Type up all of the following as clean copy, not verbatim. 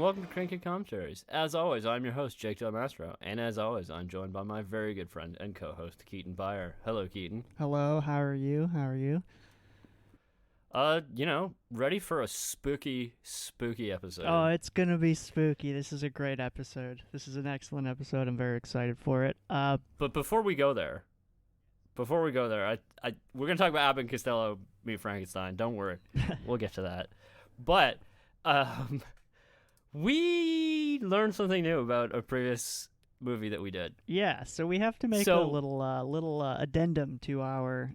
welcome to Cranky Commentaries. As always, I'm your host, Jake Del Mastro, and as always, I'm joined by my very good friend and co-host, Keaton Byer. Hello, Keaton. Hello, how are you? Ready for a spooky episode. Oh, it's gonna be spooky. This is a great episode. This is an excellent episode. I'm very excited for it. But before we go there, we're gonna talk about Abbott and Costello, Meet Frankenstein. Don't worry, we'll get to that. But we learned something new about a previous movie that we did. Yeah, so we have to make a little addendum to our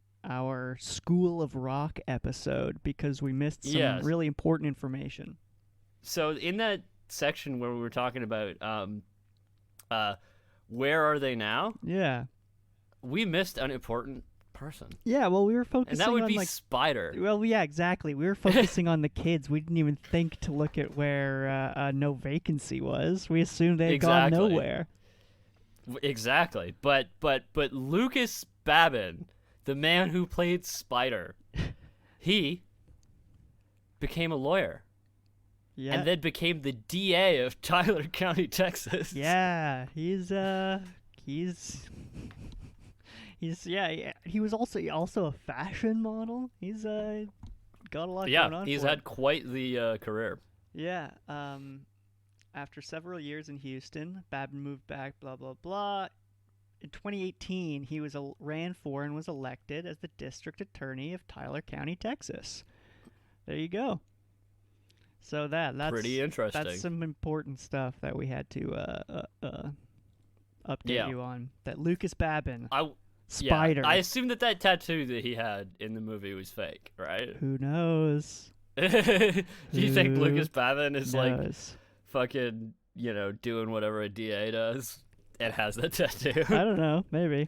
School of Rock episode because we missed some really important information. So in that section where we were talking about where are they now? Yeah. We missed an important person. Yeah, well, we were focusing on... And that would be Spider. Well, yeah, exactly. We were focusing on the kids. We didn't even think to look at where No Vacancy was. We assumed they had gone nowhere. Exactly. But Lucas Babin, the man who played Spider, he became a lawyer. Yeah. And then became the DA of Tyler County, Texas. Yeah, he was also a fashion model. He's got a lot going on. He's had quite the career. Yeah. After several years in Houston, Babin moved back. Blah blah blah. In 2018, he ran for and was elected as the district attorney of Tyler County, Texas. There you go. So that's pretty interesting. That's some important stuff that we had to update you on. That Lucas Babin. Spider. Yeah, I assume that tattoo that he had in the movie was fake, right? Who knows? Do you think Lucas Babin is like fucking, doing whatever a DA does and has that tattoo? I don't know. Maybe.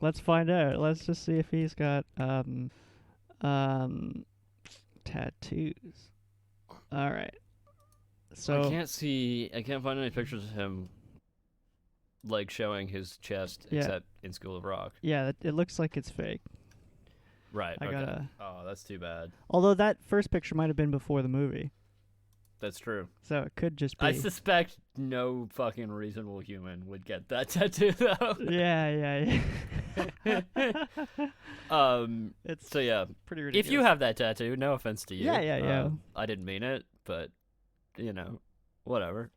Let's find out. Let's just see if he's got tattoos. All right. So I can't find any pictures of him like showing his chest except in School of Rock. Yeah, it looks like it's fake. Right. Oh, that's too bad. Although that first picture might have been before the movie. That's true. So it could just be. I suspect no fucking reasonable human would get that tattoo though. Yeah. It's pretty ridiculous. If you have that tattoo, no offense to you. Yeah. I didn't mean it, but whatever.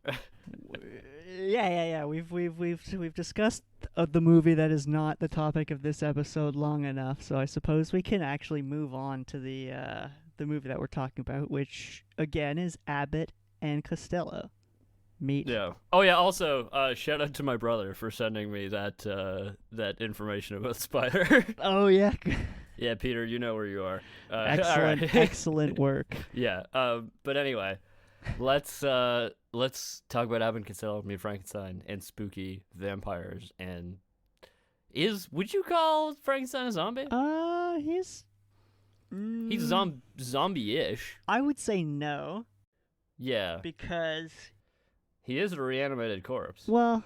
Yeah. We've discussed the movie that is not the topic of this episode long enough, so I suppose we can actually move on to the movie that we're talking about, which again is Abbott and Costello. Meet. Yeah. Oh yeah. Also, shout out to my brother for sending me that information about Spider. Oh yeah. Yeah, Peter, you know where you are. Excellent work. Yeah. But anyway, let's talk about Abbott and Costello, Meet Frankenstein, and spooky vampires. And would you call Frankenstein a zombie? He's zombie-ish. I would say no. Yeah. Because he is a reanimated corpse. Well,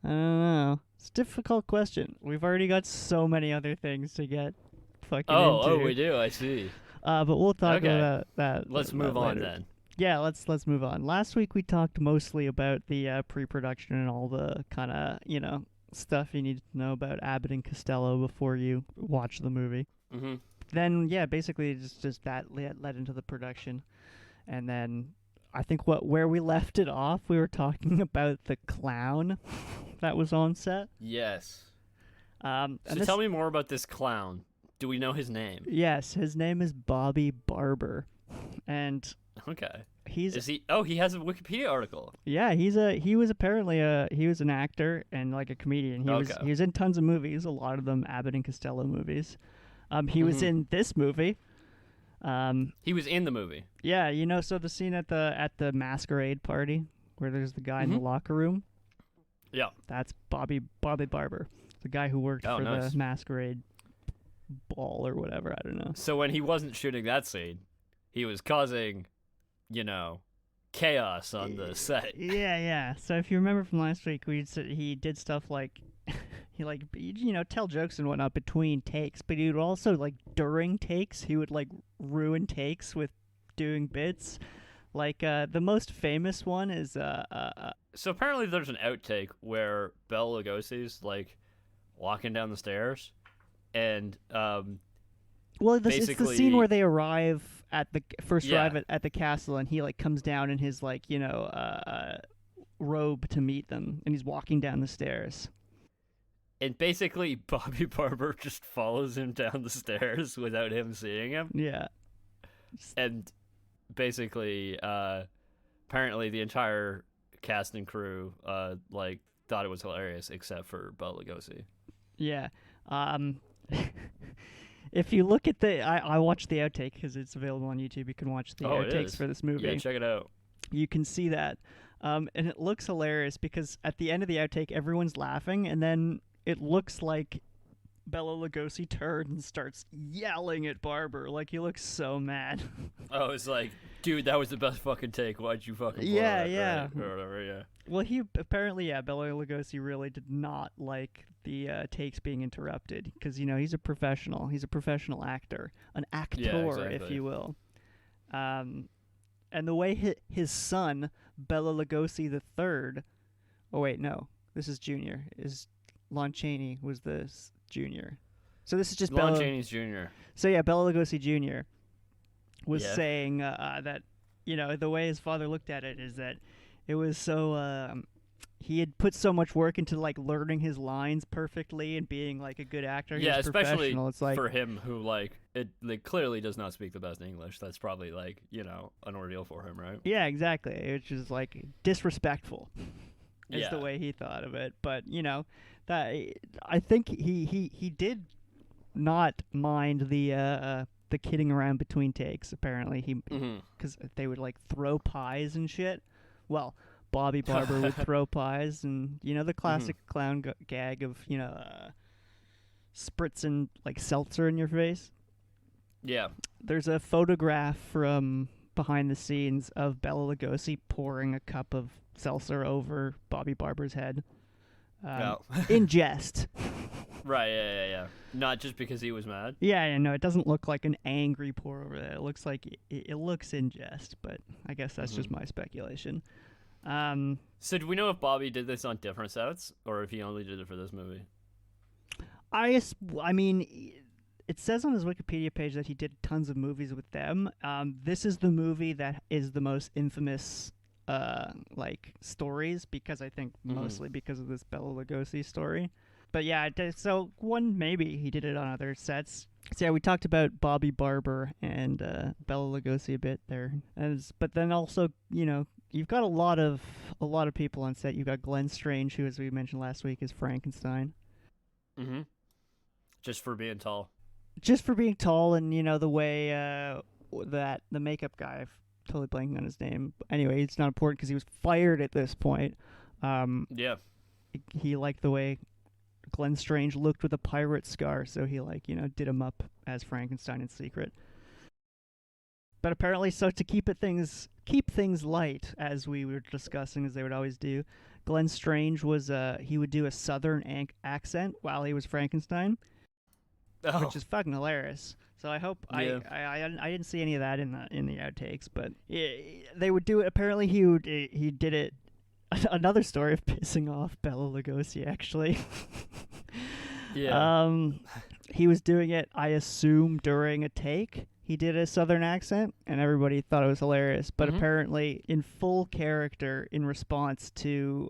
I don't know. It's a difficult question. We've already got so many other things to get fucking into. Oh, we do. I see. But we'll talk about that. Let's move on then. Yeah, let's move on. Last week we talked mostly about the pre-production and all the kind of, stuff you need to know about Abbott and Costello before you watch the movie. Mm-hmm. Then, basically just that led into the production. And then I think where we left it off, we were talking about the clown that was on set. Yes. So tell me more about this clown. Do we know his name? Yes, his name is Bobby Barber. And okay. He has a Wikipedia article. Yeah, he was an actor and like a comedian. He was in tons of movies, a lot of them Abbott and Costello movies. He was in this movie. He was in the movie. Yeah, so the scene at the masquerade party where there's the guy in the locker room. Yeah. That's Bobby Barber, the guy who worked for the masquerade ball or whatever, I don't know. So when he wasn't shooting that scene, he was causing, chaos on the set. Yeah. So if you remember from last week, he did stuff like he tell jokes and whatnot between takes, but he would also during takes he would ruin takes with doing bits. Like the most famous one is So apparently there's an outtake where Bela Lugosi's like walking down the stairs, and well, it's the scene where basically, they arrive at the first yeah, arrive at the castle, and he like comes down in his like robe to meet them, and he's walking down the stairs. and basically Bobby Barber just follows him down the stairs without him seeing him, Yeah. and basically, apparently the entire cast and crew like thought it was hilarious except for Bela Lugosi. Yeah. Um, if you look at I watched the outtake because it's available on YouTube. You can watch the Oh, it outtakes is. for this movie. Yeah, check it out. You can see that. And it looks hilarious because at the end of the outtake, everyone's laughing, and then it looks like Bela Lugosi turns and starts yelling at Barber. Like, he looks so mad. Oh, it's like, dude, that was the best fucking take. Why'd you fucking blow Yeah, that, yeah. right? Or whatever, yeah. Well, he apparently, yeah, Bela Lugosi really did not like the takes being interrupted because, he's a professional. He's a professional actor, an actor, Yeah, if exactly. you will. And the way his son, Bela Lugosi the third, oh wait, no, this is Junior. Is Lon Chaney was the Junior. So this is just Lon Bela. Chaney's Jr. So yeah, Bela Lugosi Jr. was Yeah. saying that the way his father looked at it is that it was so he had put so much work into like learning his lines perfectly and being like a good actor. He Yeah, was especially professional. It's like for him who like clearly does not speak the best English. That's probably like, an ordeal for him, right? yeah, exactly. It's just like disrespectful. Is Yeah. the way he thought of it, but that I think he did not mind the kidding around between takes. Apparently, Mm-hmm. because they would like throw pies and shit. Well, Bobby Barber would throw pies, and the classic clown gag of spritzing like seltzer in your face. Yeah. There's a photograph from behind the scenes of Bela Lugosi pouring a cup of seltzer over Bobby Barber's head. No. In jest. Right, yeah. Not just because he was mad. Yeah, no, it doesn't look like an angry pour over there. It looks like it looks in jest, but I guess that's just my speculation. So do we know if Bobby did this on different sets or if he only did it for this movie? I mean, it says on his Wikipedia page that he did tons of movies with them. This is the movie that is the most infamous like stories because I think mostly because of this Bela Lugosi story. But yeah, so maybe he did it on other sets. So yeah, we talked about Bobby Barber and Bela Lugosi a bit there, but then also you've got a lot of people on set. You've got Glenn Strange, who, as we mentioned last week, is Frankenstein. Mm-hmm. Just for being tall. Just for being tall, and the way that the makeup guy, I'm totally blanking on his name. But anyway, it's not important because he was fired at this point. Yeah. He liked the way Glenn Strange looked with a pirate scar, so he did him up as Frankenstein in secret. But apparently, so to keep things light, as we were discussing, as they would always do, Glenn Strange was he would do a southern accent while he was Frankenstein, which is fucking hilarious. So I hope I didn't see any of that in the outtakes, but they would do it. Apparently, he did it. Another story of pissing off Bela Lugosi, actually. Yeah. He was doing it, I assume, during a take. He did a southern accent, and everybody thought it was hilarious. But apparently, in full character, in response to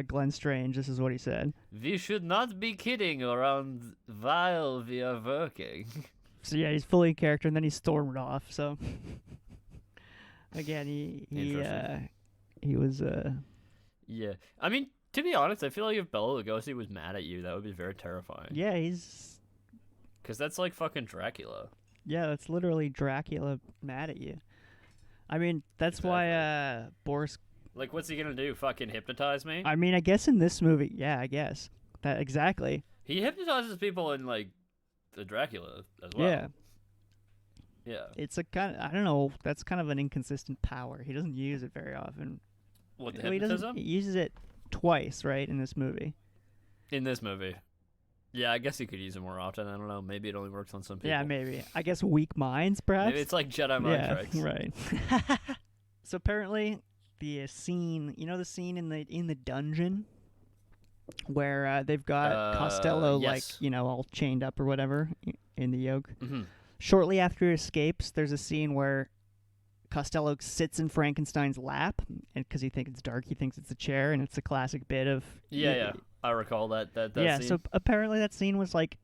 Glenn Strange, this is what he said. We should not be kidding around while we are working. So yeah, he's fully in character, and then he stormed off. So again, he was Yeah. I mean, to be honest, I feel like if Bela Lugosi was mad at you, that would be very terrifying. yeah, he's Because that's like fucking Dracula. yeah, that's literally Dracula mad at you. I mean, that's why Boris. Like, what's he gonna do? Fucking hypnotize me? I mean, I guess in this movie, yeah, I guess that exactly. He hypnotizes people in like the Dracula as well. Yeah, Yeah. it's a kind of, I don't know. That's kind of an inconsistent power. He doesn't use it very often. What, the Well, hypnotism? he uses it twice, right, in this movie. In this movie. Yeah, I guess you could use it more often. I don't know. Maybe it only works on some people. Yeah, maybe. I guess weak minds, perhaps. Maybe it's like Jedi mind yeah, tricks. right. So apparently, the scene, the scene in the dungeon where they've got Costello yes. all chained up or whatever in the yoke. Mm-hmm. Shortly after he escapes, there's a scene where Costello sits in Frankenstein's lap, and because he thinks it's dark, he thinks it's a chair, and it's a classic bit of Yeah. I recall that yeah. scene. So apparently that scene was like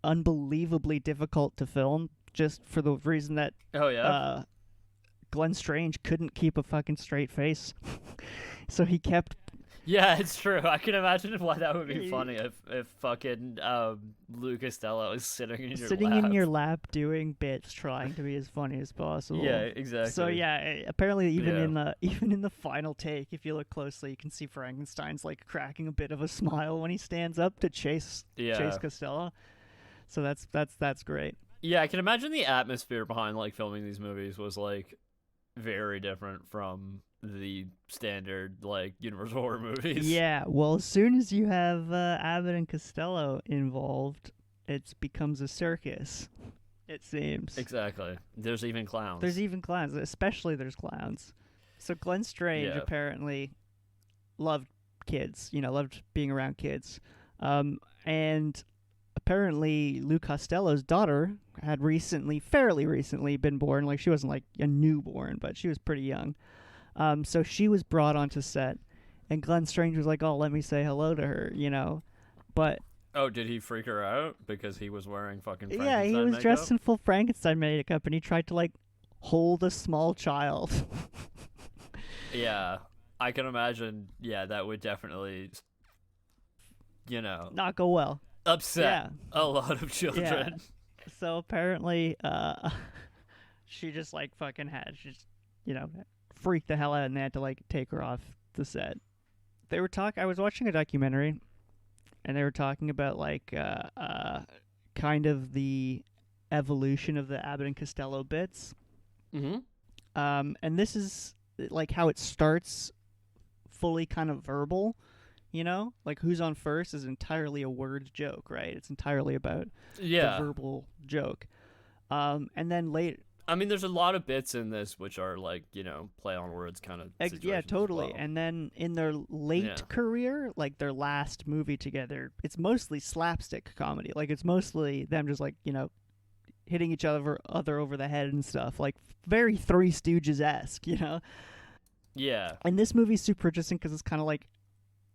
unbelievably difficult to film, just for the reason that Oh yeah. Glenn Strange couldn't keep a fucking straight face, so he kept. Yeah, it's true. I can imagine why that would be funny if fucking Lou Costello is sitting in your lap. in your lap doing bits, trying to be as funny as possible. Yeah, exactly. So yeah, apparently even in the final take, if you look closely, you can see Frankenstein's like cracking a bit of a smile when he stands up to chase Costello. So that's great. Yeah, I can imagine the atmosphere behind like filming these movies was like very different from the standard like Universal horror movies. Yeah, well, as soon as you have Abbott and Costello involved, it becomes a circus. It seems. Exactly. There's even clowns. Especially there's clowns. So Glenn Strange apparently loved kids. Loved being around kids, and apparently Lou Costello's daughter had fairly recently been born. Like she wasn't like a newborn, but she was pretty young. So she was brought onto set, and Glenn Strange was like, "Oh, let me say hello to her," But oh, did he freak her out because he was wearing fucking Frankenstein yeah, he was makeup? dressed in full Frankenstein makeup, and he tried to like hold a small child. Yeah, I can imagine. Yeah, that would definitely, not go well. Upset a lot of children. Yeah. So apparently, she just like fucking freaked the hell out, and they had to like take her off the set. I was watching a documentary, and they were talking about like kind of the evolution of the Abbott and Costello bits. Mm-hmm. And this is like how it starts fully kind of verbal, like who's on first is entirely a word joke, right? It's entirely about the verbal joke. And then later, I mean, there's a lot of bits in this which are like, play on words kind of situations. Yeah, totally. As well. And then in their late career, like their last movie together, it's mostly slapstick comedy. Like it's mostly them just like, hitting each other over the head and stuff. Like very Three Stooges-esque, Yeah. And this movie's super interesting because it's kind of like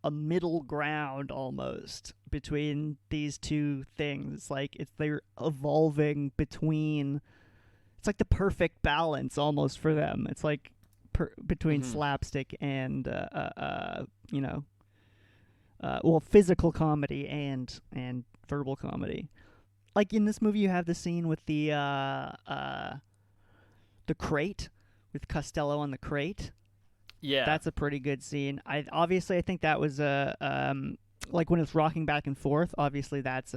a middle ground almost between these two things. Like they're evolving between. It's like the perfect balance almost for them. It's like between slapstick and physical comedy and verbal comedy. Like in this movie, you have the scene with the crate with Costello on the crate. Yeah, that's a pretty good scene. I think that was like when it's rocking back and forth. Obviously, that's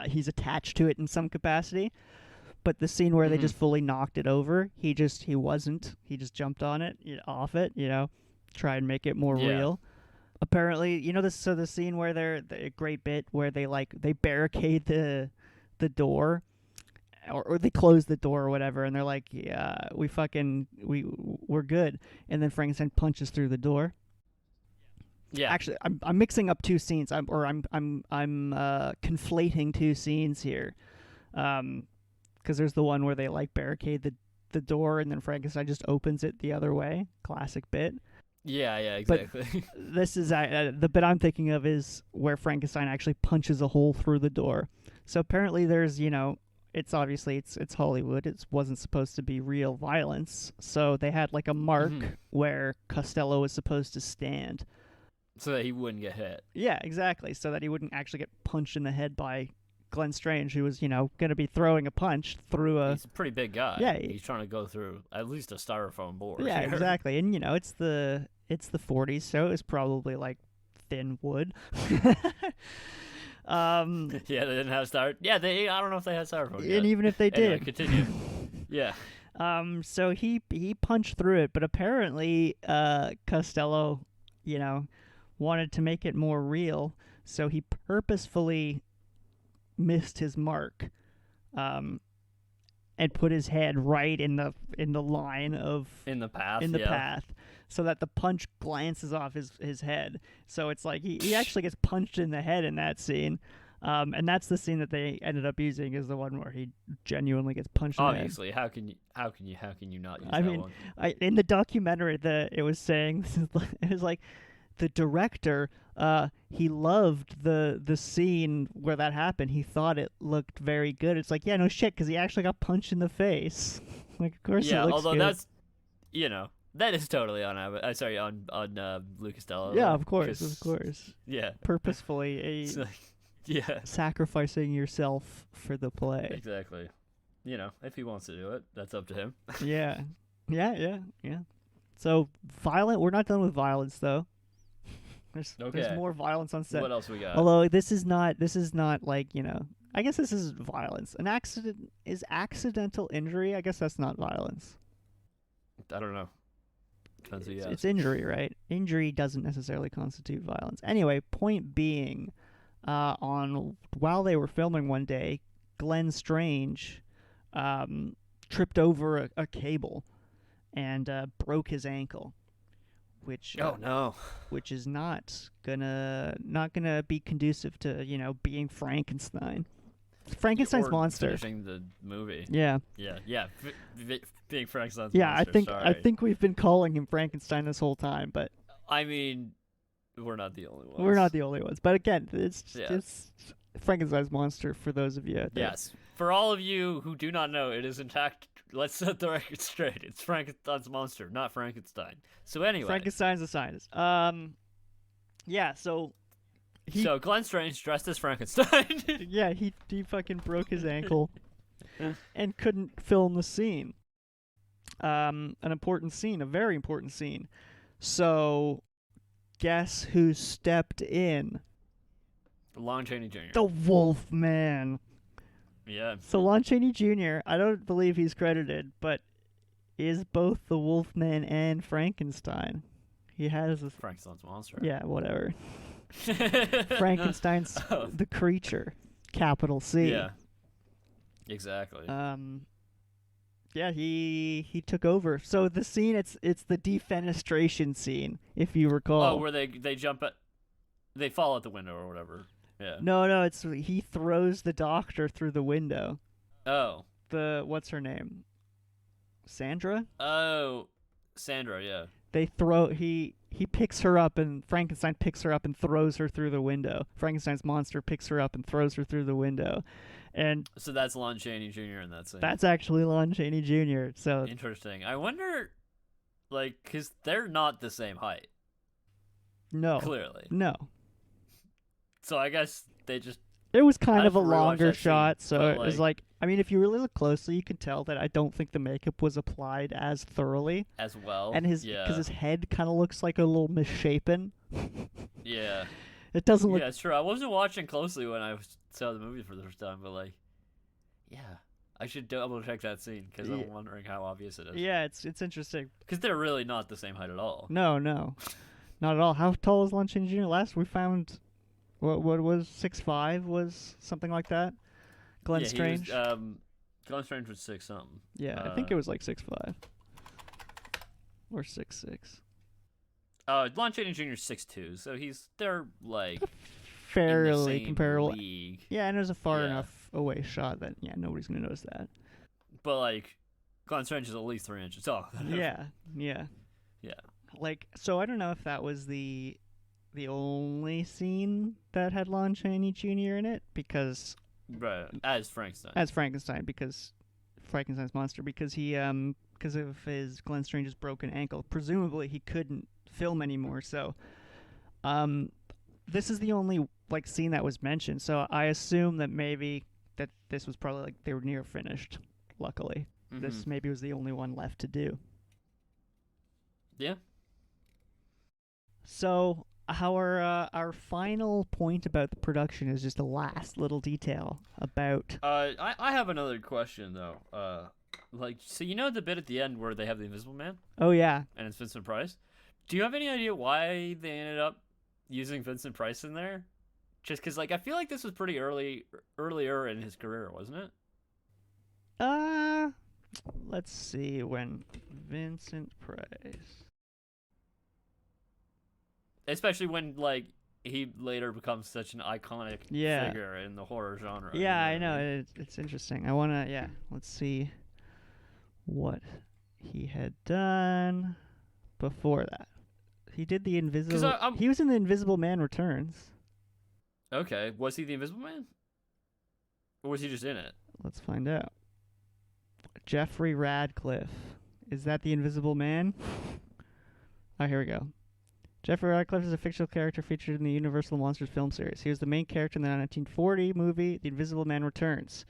he's attached to it in some capacity. But the scene where they just fully knocked it over, he just jumped on it, off it, try and make it more real. Apparently, the scene where the great bit where they barricade the door, or they close the door or whatever, and they're like, yeah, we're good, and then Frankenstein punches through the door. Yeah. Actually, I'm mixing up two scenes. I'm conflating two scenes here. Because there's the one where they like barricade the door, and then Frankenstein just opens it the other way. Classic bit. Yeah, exactly. But this is the bit I'm thinking of is where Frankenstein actually punches a hole through the door. So apparently there's it's obviously it's Hollywood. It wasn't supposed to be real violence. So they had like a mark where Costello was supposed to stand. So that he wouldn't get hit. Yeah, exactly. So that he wouldn't actually get punched in the head by Glenn Strange, who was, going to be throwing a punch through a... He's a pretty big guy. Yeah. He's trying to go through at least a styrofoam board. Yeah, here. exactly. And, it's the 40s, so it was probably, like, thin wood. Yeah, they didn't have styrofoam. Yeah, I don't know if they had styrofoam yet. And even if they Anyway, did. continue. Yeah. So he punched through it, but apparently Costello, wanted to make it more real. So he purposefully missed his mark, um, and put his head right in the line of In the path. in the path, so that the punch glances off his head. So it's like he actually gets punched in the head in that scene. And that's the scene that they ended up using, is the one where he genuinely gets punched in the head. Obviously, how can you not use I that mean, one? in the documentary, it was saying it was like the director, he loved the scene where that happened. He thought it looked very good. It's like, yeah, no shit, because he actually got punched in the face. Like, of course, Yeah, it looks although good. that's that is totally on Abbott. On Luke Costello. Yeah, though, of course, 'cause- of course. Yeah, Purposefully it's like, yeah, sacrificing yourself for the play. exactly. If he wants to do it, that's up to him. Yeah. So violent. We're not done with violence though. There's Okay. more violence on set. What else we got? Although this is not like, I guess this is violence. An accident is accidental injury. I guess that's not violence. I don't know. Depends who you ask. It's injury, right? Injury doesn't necessarily constitute violence. Anyway, point being, while they were filming one day, Glenn Strange tripped over a cable and broke his ankle, which Oh no. which is not gonna be conducive to being Frankenstein. Frankenstein's Or monster. Finishing the movie. Yeah. Yeah. Being Frankenstein's Yeah, monster. I think we've been calling him Frankenstein this whole time, but I mean, we're not the only ones. we're not the only ones. But again, it's Yeah. Frankenstein's monster for those of you out there. Yes. For all of you who do not know, it is intact. Let's set the record straight. It's Frankenstein's monster, not Frankenstein. So anyway. Frankenstein's a scientist. Yeah, so So Glenn Strange dressed as Frankenstein. yeah, he fucking broke his ankle and couldn't film the scene. An important scene, a very important scene. So guess who stepped in? Lon Chaney Jr. The Wolfman. Yeah. So Lon Chaney Jr., I don't believe he's credited, but is both the Wolfman and Frankenstein. He has a... Frankenstein's monster. Yeah, whatever. Frankenstein's Oh. the creature, capital C. Yeah. Exactly. Yeah, he took over. So the scene, it's the defenestration scene, if you recall. Oh, where they jump at, they fall out the window or whatever. Yeah. No, it's he throws the doctor through the window. Oh. What's her name? Sandra? Oh. Sandra. Yeah. He picks her up, and Frankenstein picks her up and throws her through the window. Frankenstein's monster picks her up and throws her through the window. And So that's Lon Chaney Jr. in that scene. that's actually Lon Chaney Jr. So Interesting. I wonder, because they're not the same height, no, clearly. no. So I guess they just. It was I kind of a have to rewatch longer that scene, shot, so but, it was like, I mean, if you really look closely, you can tell that I don't think the makeup was applied as thoroughly, As well. and his head kind of looks like a little misshapen. Yeah. It doesn't look. Yeah, it's true. I wasn't watching closely when I saw the movie for the first time, but yeah, I should double check that scene because I'm wondering how obvious it is. Yeah, it's interesting. Because they're really not the same height at all. No, not at all. How tall is Lon Chaney Jr.? Last we found, what was 6'5" was something like that. Glenn Strange. Glenn Strange was 6 something. Yeah, I think it was like 6'5" or 6'6". Lon Chaney Jr. is 6'2", so they're like Fairly in the same comparable. league. Yeah, and it was a far Yeah. enough away shot that nobody's gonna notice that. But Glenn Strange is at least 3 inches tall. Yeah. Yeah. So I don't know if that was the only scene that had Lon Chaney Jr. in it, because Right. As Frankenstein. because Frankenstein's monster, because he because of his Glenn Strange's broken ankle, presumably he couldn't film anymore. So this is the only scene that was mentioned. So I assume that maybe that this was probably they were near finished. Luckily, this maybe was the only one left to do. Yeah. So our final point about the production is just a last little detail about. I have another question though. So you know the bit at the end where they have the Invisible Man Oh yeah, and it's Vincent Price? Do you have any idea why they ended up using Vincent Price in there? Just because, like, I feel like this was pretty earlier in his career, wasn't it? Let's see when Vincent Price. Especially when, like, he later becomes such an iconic figure in the horror genre. Yeah, I know. It's interesting. Let's see what he had done before that. He did the Invisible... He was in The Invisible Man Returns. Okay. Was he the Invisible Man? Or was he just in it? Let's find out. Jeffrey Radcliffe. Is that the Invisible Man? Oh, here we go. Jeffrey Radcliffe is a fictional character featured in the Universal Monsters film series. He was the main character in the 1940 movie The Invisible Man Returns,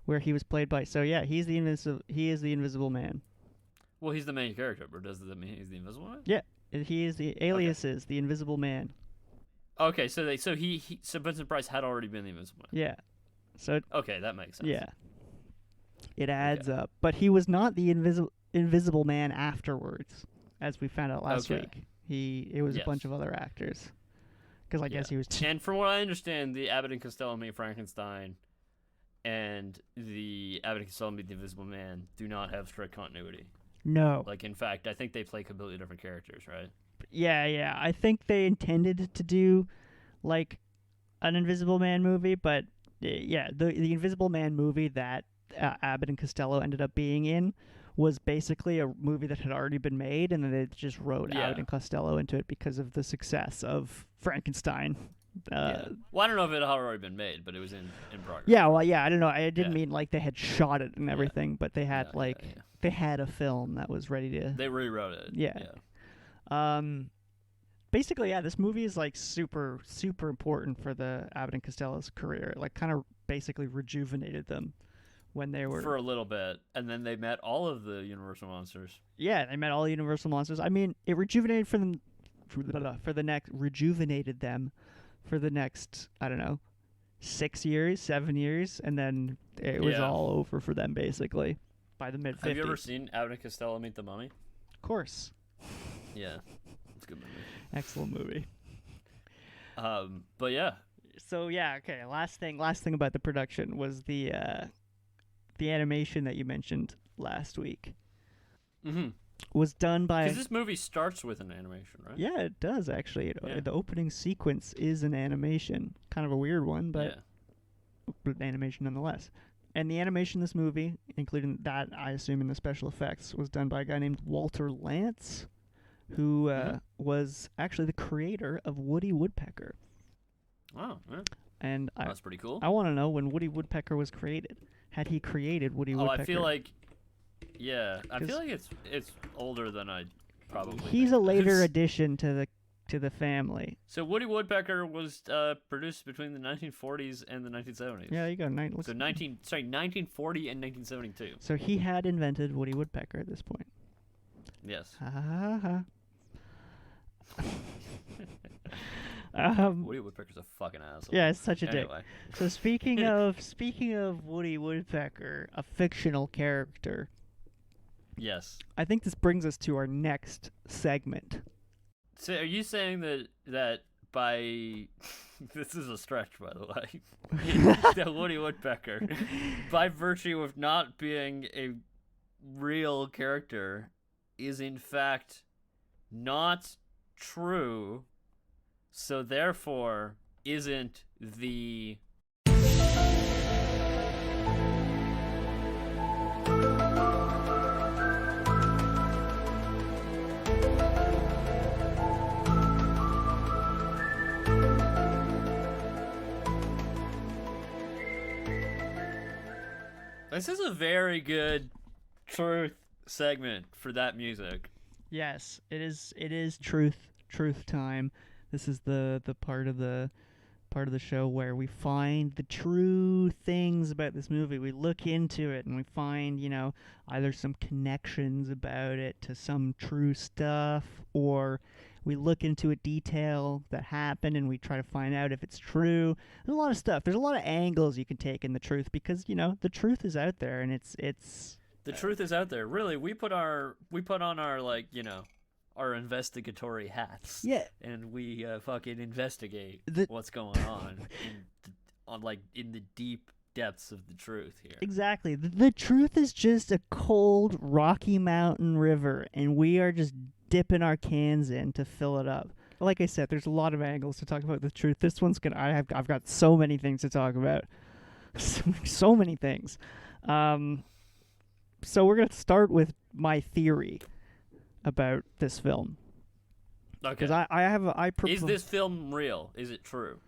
where he was played by... So yeah, he is the Invisible Man. Well, he's the main character, but does that mean he's the Invisible Man? Yeah, he is the aliases, the Invisible Man. Okay, so Vincent Price had already been the Invisible Man. Yeah. So okay, that makes sense. Yeah. It adds up, but he was not the Invisible Man afterwards, as we found out last week. It was a bunch of other actors, because I guess he was. And from what I understand, the Abbott and Costello Meet Frankenstein, and the Abbott and Costello Meet the Invisible Man do not have strict continuity. No. Like, in fact, I think they play completely different characters, right? Yeah. I think they intended to do, like, an Invisible Man movie, but the Invisible Man movie that Abbott and Costello ended up being in was basically a movie that had already been made, and then they just wrote Abbott and Costello into it because of the success of Frankenstein. Well, I don't know if it had already been made, but it was in progress. Yeah, well, I don't know. I didn't mean like they had shot it and everything, but they had they had a film that was ready to. They rewrote it. Yeah. Basically, this movie is like super, super important for the Abbott and Costello's career. It, like, kind of basically rejuvenated them when they were... For a little bit, and then they met all of the Universal monsters. Yeah, they met all the Universal monsters. I mean, it rejuvenated rejuvenated them for the next, I don't know, 6 years, 7 years, and then it was all over for them, basically, by the mid-50s. Have you ever seen Abbott and Costello Meet the Mummy? Of course. Yeah, it's a good movie. Excellent movie. But yeah. So okay. Last thing about the production was the animation that you mentioned last week. Mm-hmm. Was done by... Because this movie starts with an animation, right? Yeah, it does, actually. The opening sequence is an animation. Kind of a weird one, but animation nonetheless. And the animation in this movie, including that, I assume, in the special effects, was done by a guy named Walter Lantz, who was actually the creator of Woody Woodpecker. Oh, yeah. And that's pretty cool. I want to know when Woody Woodpecker was created. Had he created Woody Woodpecker? I feel like... Yeah, I feel like it's older than I probably He's think. A later addition to the family. So Woody Woodpecker was produced between the 1940s and the 1970s. Yeah, you go. 1940 and 1972. So he had invented Woody Woodpecker at this point. Yes. Woody Woodpecker's a fucking asshole. Yeah, it's such a dick. So speaking of Woody Woodpecker, a fictional character. Yes. I think this brings us to our next segment. So are you saying that by this is a stretch, by the way, that Woody Woodpecker, by virtue of not being a real character, is in fact not true, so therefore isn't the This is a very good truth segment for that music. Yes, it is truth time. This is the part of the show where we find the true things about this movie. We look into it and we find, either some connections about it to some true stuff, or we look into a detail that happened and we try to find out if it's true. There's a lot of stuff. There's a lot of angles you can take in the truth because, the truth is out there and it's the truth is out there. Really, we put on our our investigatory hats. Yeah. And we fucking investigate what's going on in the deep depths of the truth here. Exactly. The truth is just a cold Rocky Mountain river, and we are just dipping our cans in to fill it up. Like I said, there's a lot of angles to talk about the truth. This one's I've got so many things to talk about. So many things. So we're gonna start with my theory about this film. Okay. Because Is this film real? Is it true?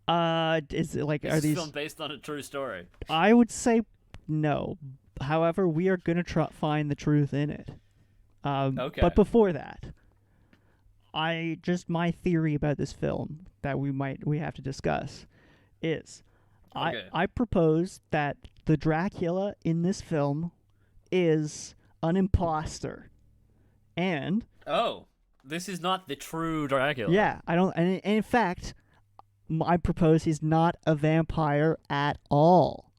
Is it like, is are this these film based on a true story? I would say no. However, we are gonna find the truth in it. Okay. But before that, my theory about this film that we have to discuss is, Okay. I propose that the Dracula in this film is an imposter, and this is not the true Dracula. yeah, I don't, and in fact, I propose he's not a vampire at all.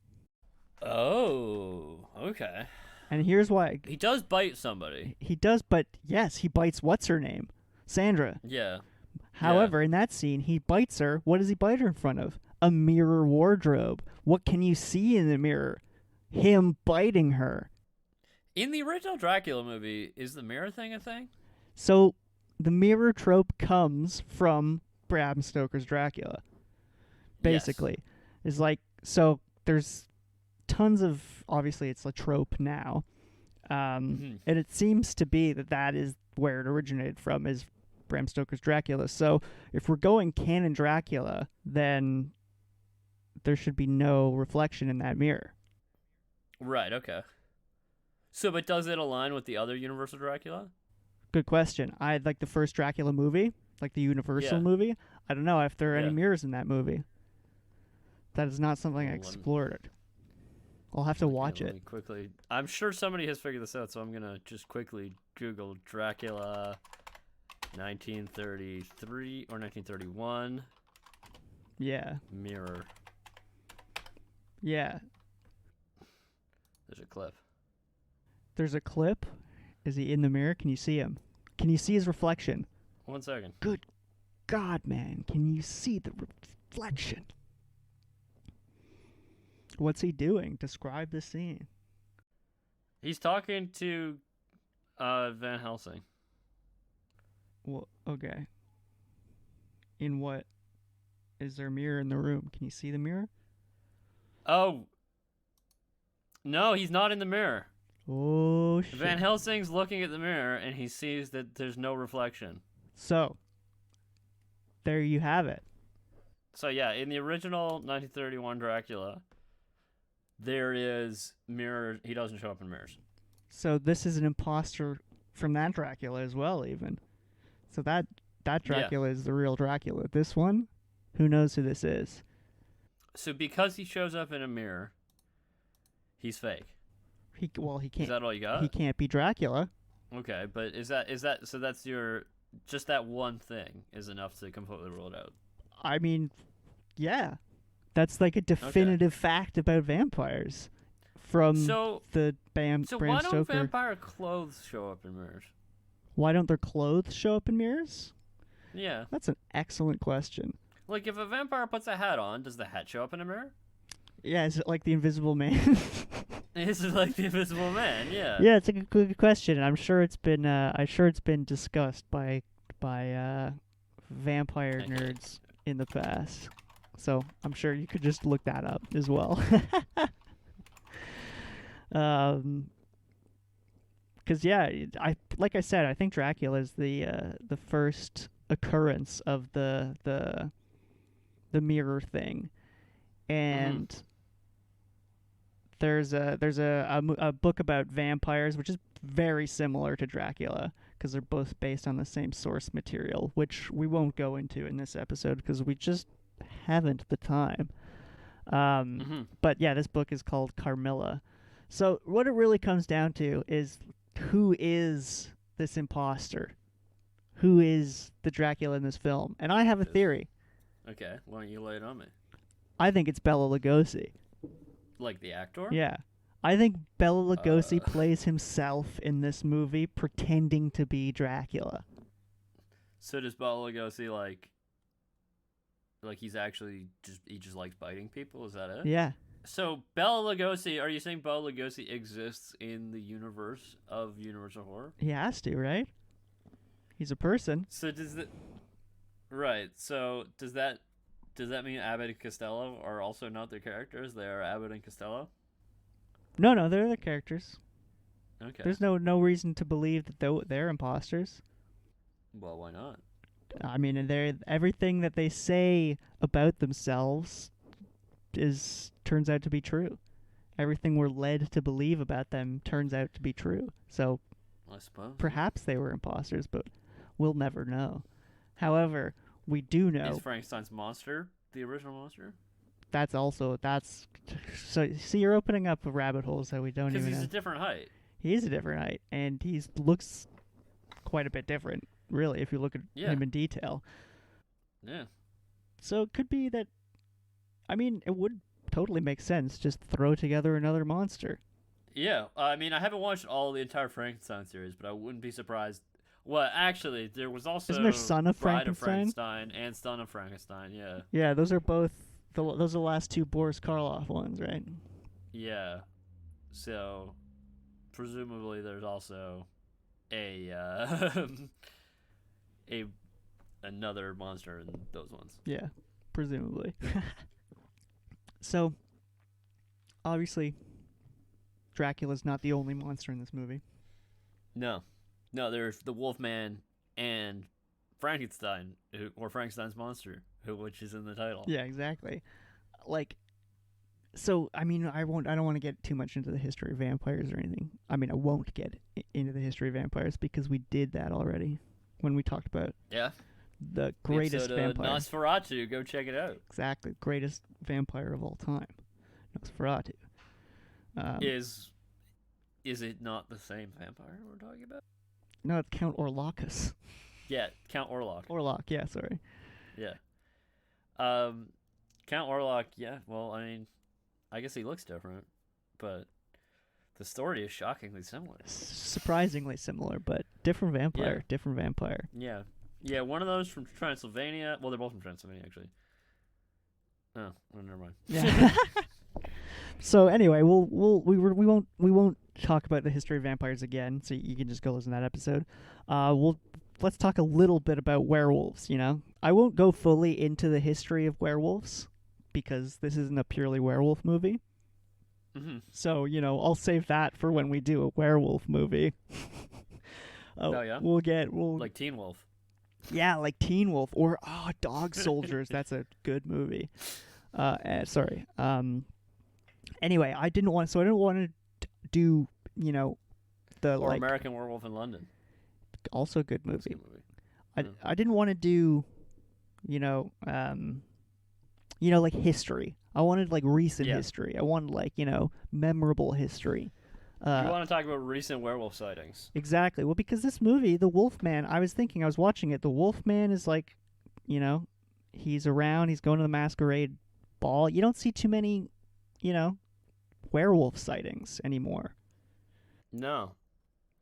Oh, okay. And here's why. He does bite somebody. He does, but yes, he bites what's her name? Sandra. Yeah. However, in that scene, he bites her. What does he bite her in front of? A mirror wardrobe. What can you see in the mirror? Him biting her. In the original Dracula movie, is the mirror thing a thing? So, the mirror trope comes from Bram Stoker's Dracula. Basically. Yes. It's like, so there's tons of, obviously it's a trope now. And it seems to be that is where it originated from, is Bram Stoker's Dracula. So if we're going canon Dracula, then there should be no reflection in that mirror. Right, okay. So, but does it align with the other Universal Dracula? Good question. I like the first Dracula movie, like the Universal movie. I don't know if there are any mirrors in that movie. That is not something I explored. I'll have to watch it. Quickly. I'm sure somebody has figured this out, so I'm going to just quickly Google Dracula 1933 or 1931. Yeah. Mirror. Yeah. There's a clip. There's a clip? Is he in the mirror? Can you see him? Can you see his reflection? 1 second. Good God, man. Can you see the reflection? What's he doing? Describe the scene. He's talking to Van Helsing. Well, okay. In what? Is there a mirror in the room? Can you see the mirror? Oh. No, he's not in the mirror. Oh, shit. Van Helsing's looking at the mirror, and he sees that there's no reflection. So, there you have it. So, yeah, in the original 1931 Dracula, there is mirror. He doesn't show up in mirrors. So, this is an imposter from that Dracula as well, even. So, that Dracula is the real Dracula. This one, who knows who this is? So, because he shows up in a mirror, he's fake. He can't. Is that all you got? He can't be Dracula. Okay, but is that so? That's just that one thing is enough to completely rule it out. I mean, yeah, that's like a definitive fact about vampires from the Bram So Stoker. why don't vampire clothes show up in mirrors? Why don't their clothes show up in mirrors? Yeah, that's an excellent question. Like, if a vampire puts a hat on, does the hat show up in a mirror? Yeah, is it like the Invisible Man? Is it like the Invisible Man? Yeah. Yeah, it's a good question. I'm sure it's been discussed by vampire nerds in the past. So I'm sure you could just look that up as well. Because like I said, I think Dracula is the first occurrence of the mirror thing, and there's a book about vampires which is very similar to Dracula because they're both based on the same source material, which we won't go into in this episode because we just haven't the time. But yeah, this book is called Carmilla. So what it really comes down to is, who is this imposter? Who is the Dracula in this film? And I have a theory. Okay, why don't you lay it on me? I think it's Bela Lugosi. Like the actor? Yeah. I think Bela Lugosi Uh, plays himself in this movie, pretending to be Dracula. so does Bela Lugosi like he's actually he just likes biting people? Is that it? Yeah, So Bela Lugosi, are you saying Bela Lugosi exists in the universe of Universal Horror? he has to, right? He's a person. So does that right? So does that mean Abbott and Costello are also not their characters? They are Abbott and Costello. No, they're the characters. Okay. There's no reason to believe that they're imposters. Well, why not? I mean, everything that they say about themselves turns out to be true. Everything we're led to believe about them turns out to be true. So I suppose. perhaps they were imposters, but we'll never know. However, we do know Is Frankenstein's monster the original monster? that's so. See, you're opening up rabbit holes that we don't Because even he's know. a different height. He is a different height, and he looks quite a bit different, really, if you look at Yeah. him in detail. Yeah. So it could be that. I mean, it would totally make sense. Just throw together another monster. Yeah. I mean, I haven't watched all the entire Frankenstein series, but I wouldn't be surprised. Well, actually, there was also Isn't there Son of Bride of Frankenstein? Frankenstein and Son of Frankenstein. Yeah. Yeah, those are both. Those are the last two Boris Karloff ones, right? Yeah. So, presumably, there's also a a another monster in those ones. Yeah, presumably. So, obviously, Dracula's not the only monster in this movie. No, there's the Wolfman and Frankenstein, or Frankenstein's monster, which is in the title. Yeah, exactly. Like, so I mean, I don't want to get too much into the history of vampires or anything. I mean, I won't get into the history of vampires because we did that already when we talked about Yeah. the greatest Episode, vampire. Nosferatu, go check it out. Exactly, greatest vampire of all time, Nosferatu. Is it not the same vampire we're talking about? No, it's Count Orlocus. Yeah, Count Orlok. Orlok, yeah, sorry. Yeah. Count Orlok, yeah, well, I mean, I guess he looks different, but the story is shockingly similar. Surprisingly similar, but different vampire. Yeah. Different vampire. Yeah. Yeah, one of those from Transylvania. Well, they're both from Transylvania, actually. Oh, well, never mind. Yeah. So anyway, we won't talk about the history of vampires again. So you can just go listen to that episode. Let's talk a little bit about werewolves. You know, I won't go fully into the history of werewolves because this isn't a purely werewolf movie. Mm-hmm. So I'll save that for when we do a werewolf movie. Oh, yeah? We'll Like Teen Wolf. Yeah, like Teen Wolf or Dog Soldiers. That's a good movie. Sorry. Anyway, I didn't want to do the Or like American Werewolf in London. also a good That's a movie. good movie. I didn't want to do like history. I wanted like recent Yeah. history. I wanted like memorable history. You want to talk about recent werewolf sightings? Exactly. Well, because this movie, The Wolfman, I was watching it. The Wolfman is like, he's around. He's going to the masquerade ball. You don't see too many, werewolf sightings anymore. No.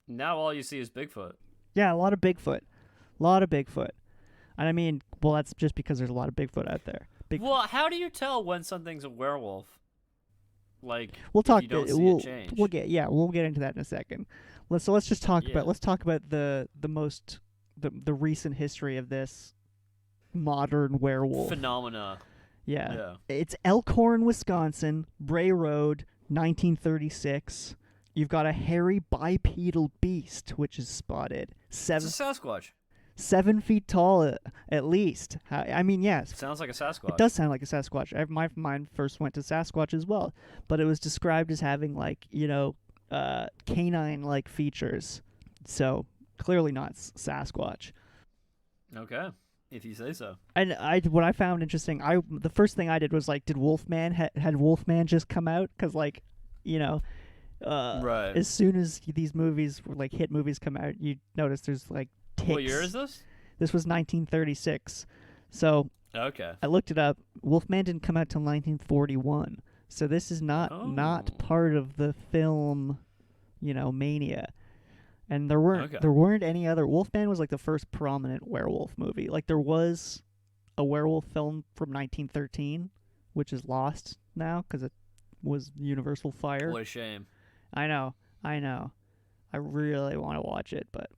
Now all you see is Bigfoot. Yeah, a lot of Bigfoot. And I mean, well, that's just because there's a lot of Bigfoot out there. Well, how do you tell when something's a werewolf? Like, We'll talk. if you don't see we'll it change. we'll get into that in a second. Let's just talk Yeah. about the recent history of this modern werewolf Phenomena. Yeah. It's Elkhorn, Wisconsin, Bray Road, 1936. You've got a hairy bipedal beast, which is spotted. It's a Sasquatch. 7 feet tall, at least. I mean, yes. Sounds like a Sasquatch. It does sound like a Sasquatch. My mind first went to Sasquatch as well, but it was described as having like canine-like features. So clearly not Sasquatch. Okay, if you say so. And what I found interesting, the first thing I did was like, did Wolfman had Wolfman just come out? Because like, Right. as soon as these movies like hit movies come out, you notice there's like ticks. What year is this? This was 1936. So Okay. I looked it up. Wolfman didn't come out till 1941. So this is not Oh. part of the film, mania. And there weren't Okay. there weren't any other. Wolfman was like the first prominent werewolf movie. Like there was a werewolf film from 1913, which is lost now because it was Universal Fire. What a shame. I know. I really want to watch it, but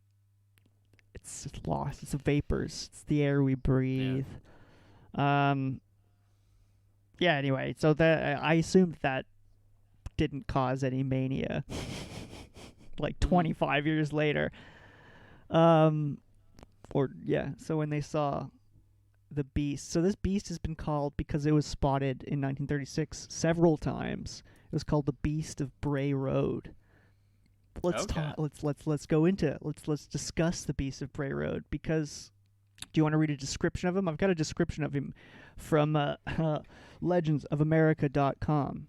it's lost. It's the vapors. It's the air we breathe. Yeah. Anyway, so that I assumed that didn't cause any mania. Like 25 years later. So when they saw the beast. So this beast has been called, because it was spotted in 1936 several times. It was called the Beast of Bray Road. Let's go into it. Let's discuss the Beast of Bray Road, because do you want to read a description of him? I've got a description of him from legendsofamerica.com.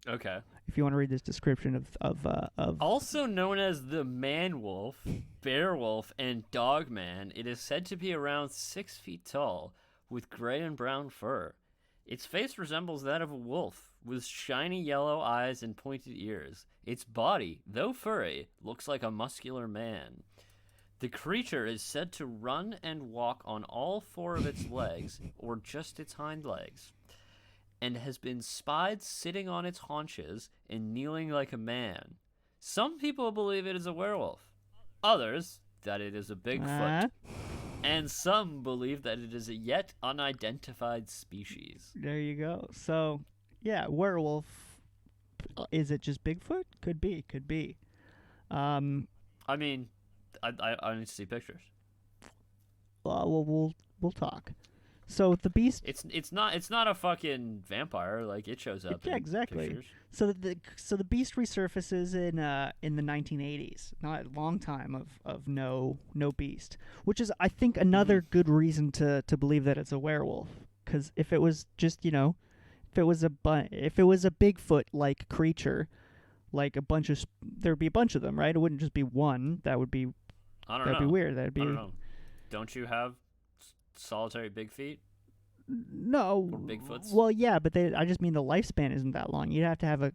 Okay. If you want to read this description of Also known as the man wolf, bear wolf, and dog man, it is said to be around 6 feet tall, with gray and brown fur. Its face resembles that of a wolf, with shiny yellow eyes and pointed ears. Its body, though furry, looks like a muscular man. The creature is said to run and walk on all 4 of its legs, or just its hind legs, and has been spied sitting on its haunches and kneeling like a man. Some people believe it is a werewolf. Others, that it is a Bigfoot. And some believe that it is a yet unidentified species. There you go. So, yeah, werewolf. Is it just Bigfoot? Could be. I mean, I need to see pictures. Well, we'll talk. So the beast. It's not a fucking vampire. Like, it shows up. Yeah, in exactly. Pictures. So the beast resurfaces in the 1980s. Not a long time of no beast, which is, I think, another good reason to believe that it's a werewolf. Because if it was just if it was a Bigfoot like creature, like there'd be a bunch of them, right? It wouldn't just be one. That'd be weird. I don't know. Don't you have solitary big feet? No. Or Bigfoots? Well, yeah, but I just mean the lifespan isn't that long. You'd have to have a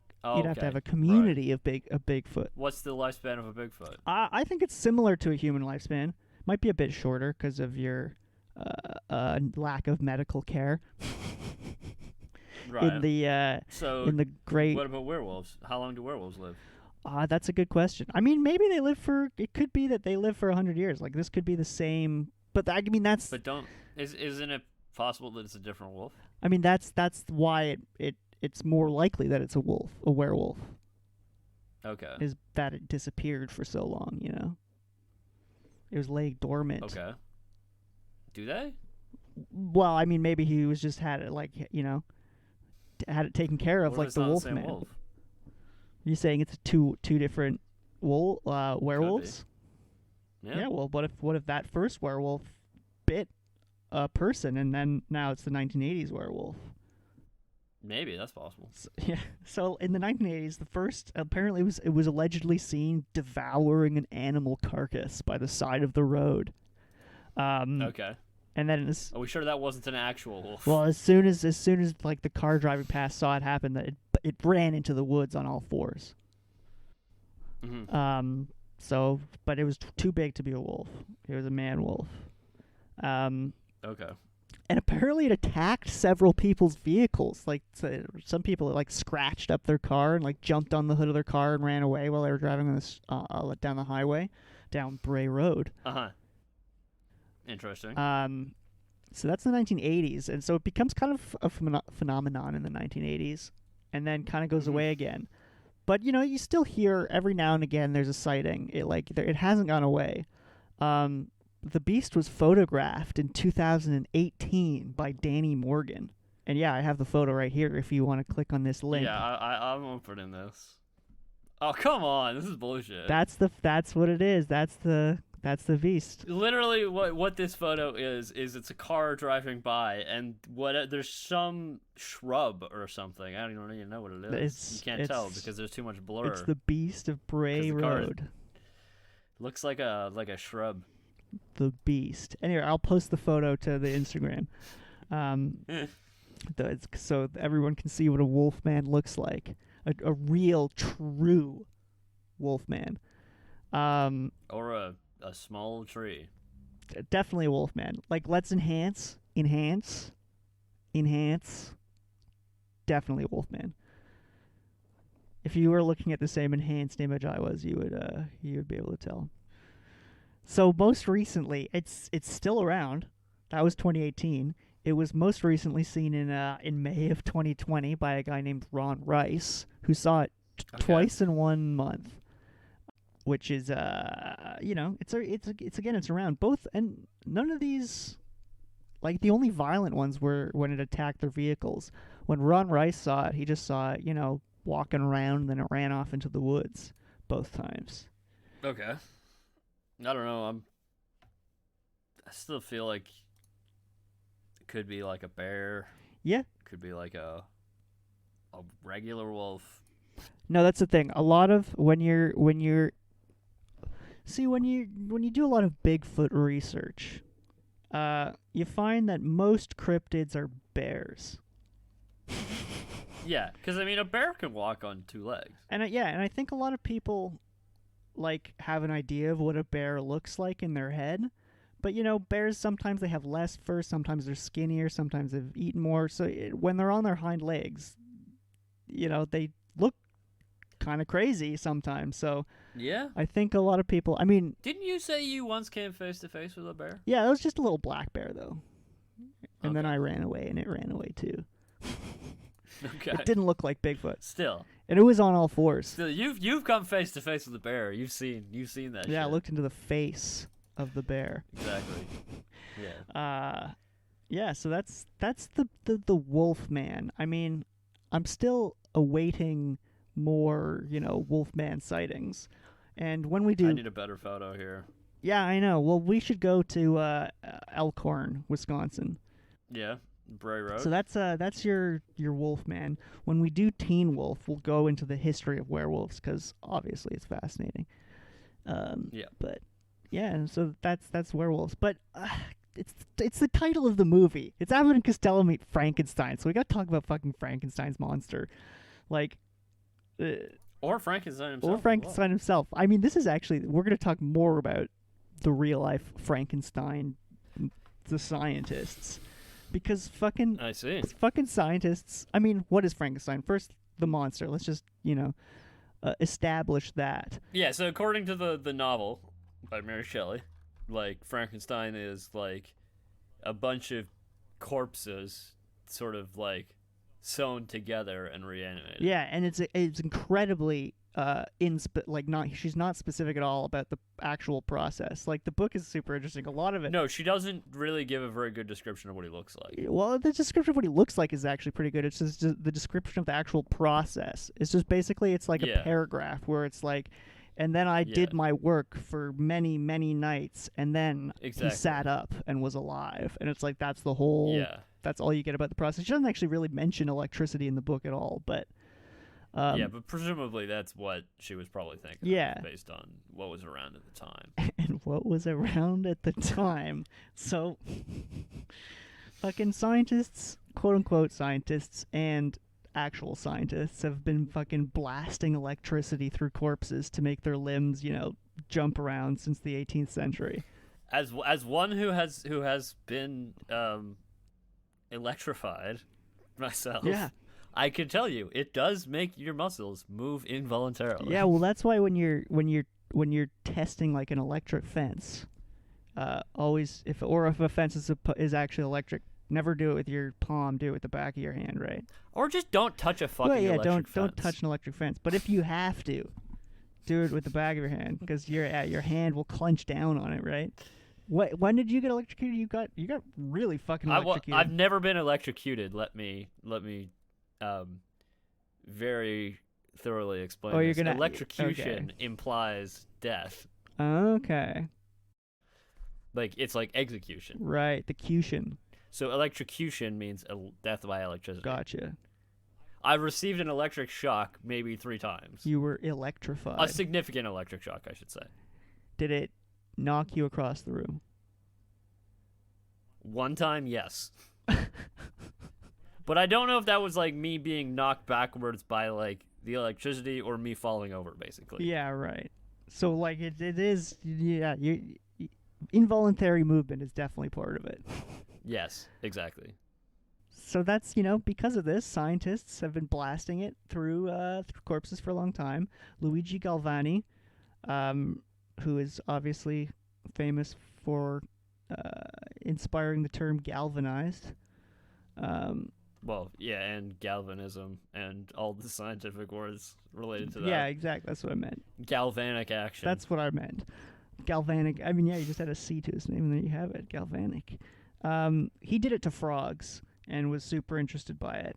community of Bigfoot. What's the lifespan of a Bigfoot? I think it's similar to a human lifespan. Might be a bit shorter because of your lack of medical care. Right. In the great. What about werewolves? How long do werewolves live? That's a good question. I mean, maybe they live for. It could be that they live for 100 years. Like this could be the same. But I mean, that's. But isn't it possible that it's a different wolf? I mean, that's why it's more likely that it's a werewolf. Okay. Is that it disappeared for so long? It was laying dormant. Okay. Do they? Well, I mean, maybe he was just had it had it taken care of, What like if the it's not Wolfman. same wolf? You're saying it's two different werewolves? Yeah. Well, what if that first werewolf bit a person, and then now it's the 1980s werewolf? Maybe that's possible. So in the 1980s, the first apparently it was allegedly seen devouring an animal carcass by the side of the road. Okay. And then Are we sure that wasn't an actual wolf? well, as soon as like the car driving past saw it happen, that it ran into the woods on all 4s. Mm-hmm. But it was too big to be a wolf. It was a man wolf. Okay. And apparently it attacked several people's vehicles. Like some people like scratched up their car and like jumped on the hood of their car and ran away while they were driving down the highway, down Bray Road. Interesting. So that's the 1980s, and so it becomes kind of a phenomenon in the 1980s, and then kind of goes away again. But you still hear every now and again there's a sighting. It hasn't gone away. The beast was photographed in 2018 by Danny Morgan, and yeah, I have the photo right here. If you want to click on this link. Yeah, I'm gonna put in this. Oh, come on, this is bullshit. That's what it is. That's the beast. Literally, what this photo is it's a car driving by, and there's some shrub or something. I don't even know what it is. You can't tell because there's too much blur. It's the Beast of Bray Road. Looks like a shrub. The beast. Anyway, I'll post the photo to the Instagram. So everyone can see what a wolf man looks like. A real, true wolf man. Or a small tree. Definitely a wolf man. Like, let's enhance. Definitely a wolf man. If you were looking at the same enhanced image I was, you would be able to tell. So most recently, it's still around. That was 2018. It was most recently seen in May of 2020 by a guy named Ron Rice, who saw it twice in 1 month, which is it's around both, and none of these, like, the only violent ones were when it attacked their vehicles. When Ron Rice saw it, he just saw it, walking around, and then it ran off into the woods both times. Okay. I don't know. I still feel like it could be like a bear. Yeah. Could be like a regular wolf. No, that's the thing. A lot of when you do a lot of Bigfoot research, you find that most cryptids are bears. Yeah, because I mean, a bear can walk on 2 legs. And I think a lot of people have an idea of what a bear looks like in their head. But bears, sometimes they have less fur, sometimes they're skinnier, sometimes they've eaten more. So when they're on their hind legs, they look kind of crazy sometimes. So yeah, I think a lot of people. I mean, didn't you say you once came face to face with a bear? Yeah, it was just a little black bear though, and then I ran away, and it ran away too. Okay. It didn't look like Bigfoot. Still. And it was on all fours. Still, you've come face to face with a bear. You've seen that. Yeah, shit. I looked into the face of the bear. Exactly. Yeah. Yeah. So that's the wolf man. I mean, I'm still awaiting more wolfman sightings, and when we do, I need a better photo here. Yeah, I know. Well, we should go to Elkhorn, Wisconsin. Yeah. Bray Road. So that's your wolf man. When we do Teen Wolf, we'll go into the history of werewolves because obviously it's fascinating. Yeah. But yeah, so that's werewolves. But it's the title of the movie. It's Abbott and Costello Meet Frankenstein. So we got to talk about fucking Frankenstein's monster, or Frankenstein himself. Or Frankenstein himself. I mean, this is actually, we're going to talk more about the real life Frankenstein, the scientists. Because fucking scientists. I mean, what is Frankenstein? First, the monster. Let's just establish that. Yeah. So according to the novel by Mary Shelley, Frankenstein is a bunch of corpses, sort of sewn together and reanimated. Yeah, and it's incredibly she's not specific at all about the actual process. The book is super interesting. A lot of it. No, she doesn't really give a very good description of what he looks like. Well, the description of what he looks like is actually pretty good. It's just the description of the actual process. It's just basically a paragraph where it's and then I did my work for many, many nights, and then he sat up and was alive. And it's that's the whole. Yeah. That's all you get about the process. She doesn't actually really mention electricity in the book at all, but. Yeah, but presumably that's what she was probably thinking of, based on what was around at the time. And what was around at the time. So, fucking scientists, quote-unquote scientists, and actual scientists have been fucking blasting electricity through corpses to make their limbs, jump around since the 18th century. As one who has been electrified myself. Yeah. I can tell you, it does make your muscles move involuntarily. Yeah, well, that's why when you're testing an electric fence, always if a fence is actually electric, never do it with your palm. Do it with the back of your hand, right? Or just don't touch a fucking electric fence. Don't touch an electric fence. But if you have to, do it with the back of your hand because your hand will clench down on it, right? When did you get electrocuted? You got really fucking electrocuted. I've never been electrocuted. Let me. Very thoroughly explain this. Electrocution implies death. Okay. It's like execution. Right, the cution. So electrocution means death by electricity. Gotcha. I received an electric shock maybe 3 times. You were electrified. A significant electric shock, I should say. Did it knock you across the room? 1 time, yes. But I don't know if that was like me being knocked backwards by like the electricity or me falling over, basically. Yeah, right. So like it is, yeah. Involuntary movement is definitely part of it. Yes, exactly. So that's, because of this, scientists have been blasting it through corpses for a long time. Luigi Galvani, who is obviously famous for inspiring the term galvanized. Well, yeah, and galvanism and all the scientific words related to that. Yeah, exactly. That's what I meant. Galvanic action. That's what I meant. Galvanic. I mean, yeah, he just had a C to his name, and there you have it. Galvanic. He did it to frogs and was super interested by it.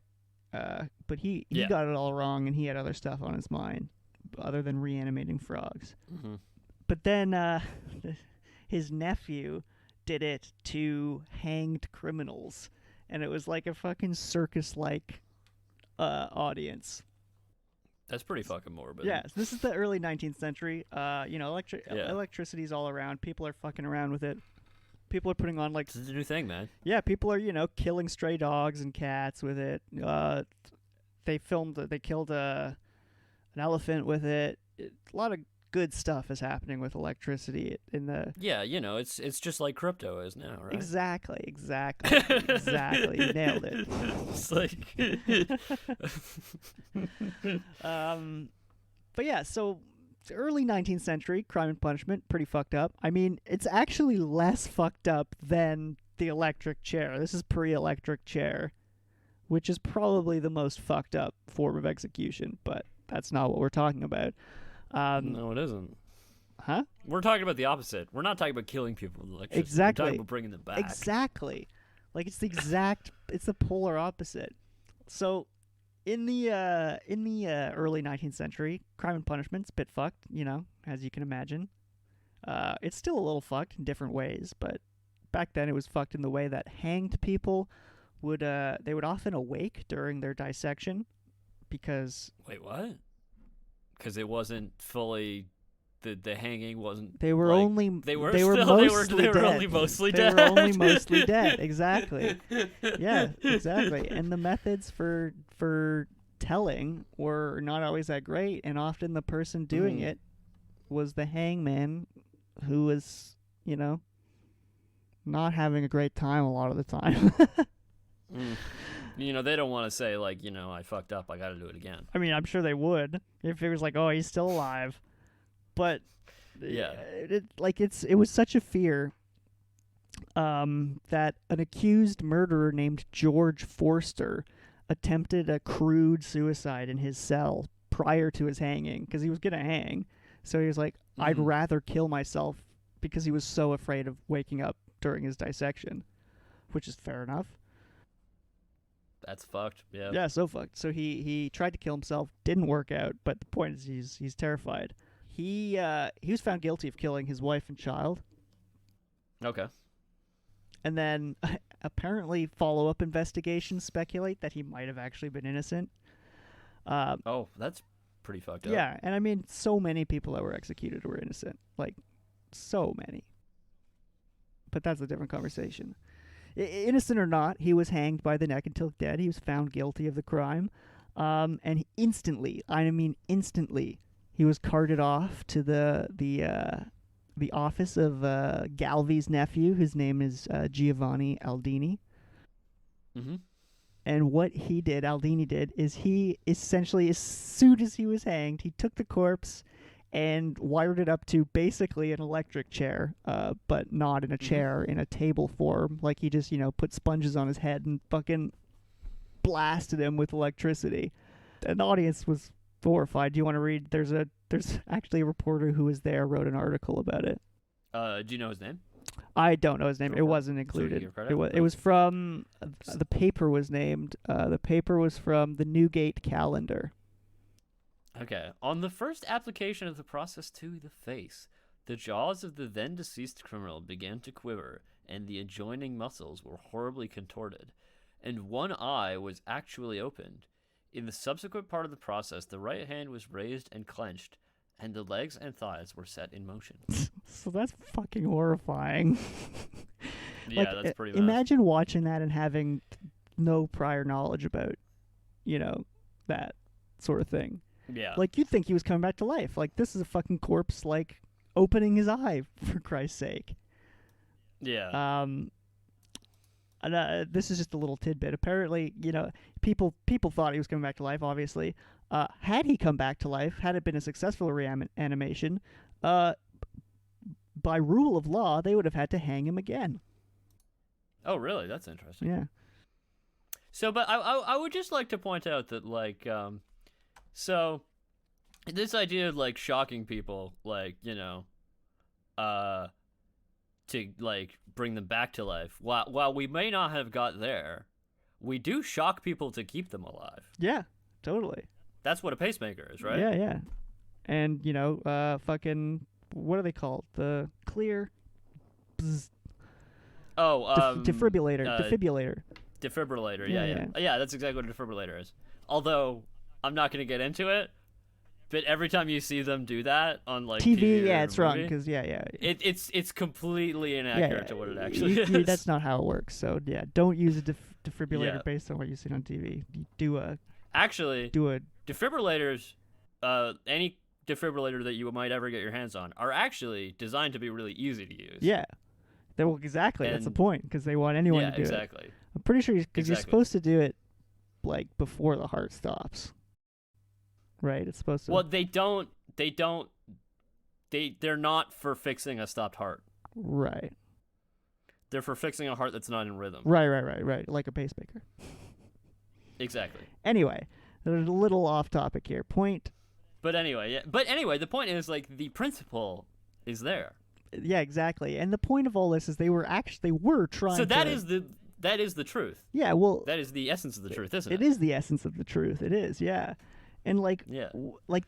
But he got it all wrong, and he had other stuff on his mind other than reanimating frogs. Mm-hmm. But then his nephew did it to hanged criminals, and it was like a fucking circus-like audience. That's pretty fucking morbid. Yeah, so this is the early 19th century. Electricity's all around. People are fucking around with it. People are putting on like... This is a new thing, man. Yeah, people are, killing stray dogs and cats with it. They killed an elephant with it. A lot of good stuff is happening with electricity in the... Yeah, it's just like crypto is now, right? Exactly. You nailed it. It's like... But yeah, so early 19th century, Crime and Punishment, pretty fucked up. I mean, it's actually less fucked up than the electric chair. This is pre-electric chair, which is probably the most fucked up form of execution, but that's not what we're talking about. No, it isn't. Huh? We're talking about the opposite. We're not talking about killing people with electricity. Exactly. We're talking about bringing them back. Exactly. Like, it's the polar opposite. So... In the early 19th century, Crime and Punishment's a bit fucked, as you can imagine. It's still a little fucked in different ways, but back then it was fucked in the way that hanged people would often awake during their dissection because... Wait, what? Because it wasn't fully... The hanging wasn't... They were only... They were only mostly dead. They were only mostly dead, exactly. Yeah, exactly. And the methods for telling were not always that great, and often the person doing it was the hangman who was, not having a great time a lot of the time. They don't want to say, like, I fucked up, I gotta do it again. I mean, I'm sure they would if it was like, oh, he's still alive. But yeah, it was such a fear that an accused murderer named George Forster attempted a crude suicide in his cell prior to his hanging because he was gonna hang. So he was like, I'd rather kill myself because he was so afraid of waking up during his dissection, which is fair enough. That's fucked. Yeah. Yeah, so fucked. So he tried to kill himself, didn't work out. But the point is, he's terrified. He was found guilty of killing his wife and child. Okay. And then apparently follow-up investigations speculate that he might have actually been innocent. Oh, that's pretty fucked up. Yeah, and I mean, so many people that were executed were innocent. Like, so many. But that's a different conversation. Innocent or not, he was hanged by the neck until dead. He was found guilty of the crime. And instantly, he was carted off to the office of Galvi's nephew, whose name is Giovanni Aldini. Mm-hmm. And what Aldini did, is he essentially, as soon as he was hanged, he took the corpse and wired it up to basically an electric chair, but not in a chair, in a table form. Like, he just, put sponges on his head and fucking blasted him with electricity. And the audience was horrified. Do you want to read? There's actually a reporter who was there, wrote an article about it. Do you know his name? I don't know his name. It wasn't included. It was from the paper was named. The paper was from the Newgate Calendar. Okay. On the first application of the process to the face, the jaws of the then deceased criminal began to quiver, and the adjoining muscles were horribly contorted, and one eye was actually opened. In the subsequent part of the process, the right hand was raised and clenched, and the legs and thighs were set in motion. So that's fucking horrifying. Yeah, that's pretty bad. Imagine watching that and having no prior knowledge about, that sort of thing. Yeah. Like, you'd think he was coming back to life. Like, this is a fucking corpse, like, opening his eye, for Christ's sake. Yeah. And, this is just a little tidbit. Apparently, people thought he was coming back to life, obviously. Had he come back to life, had it been a successful reanimation, by rule of law, they would have had to hang him again. Oh, really? That's interesting. Yeah. So, but I would just like to point out that, like, so this idea of, like, shocking people, like, to, like, bring them back to life, while we may not have got there, we do shock people to keep them alive. Yeah, totally. That's what a pacemaker is, right? Yeah. And, fucking, what are they called? The clear... Bzz, defibrillator. Defibrillator, yeah, that's exactly what a defibrillator is. Although, I'm not going to get into it, but every time you see them do that on, like, TV yeah, it's wrong, movie, because, it's completely inaccurate to what it actually is. That's not how it works, so, yeah, don't use a defibrillator based on what you see on TV. Actually, defibrillators, any defibrillator that you might ever get your hands on, are actually designed to be really easy to use. Yeah. Exactly, that's the point, because they want anyone to do exactly. it. I'm pretty sure because you're supposed to do it, like, before the heart stops. Right? It's supposed to... Well, they're not for fixing a stopped heart. Right. They're for fixing a heart that's not in rhythm. Right. Like a pacemaker. Exactly. Anyway, there's a little off topic here. But anyway, the point is, like, the principle is there. Yeah, exactly. And the point of all this is they were trying. So that is the truth. Yeah, well, that is the essence of the truth, isn't it? It is the essence of the truth. It is, yeah. And like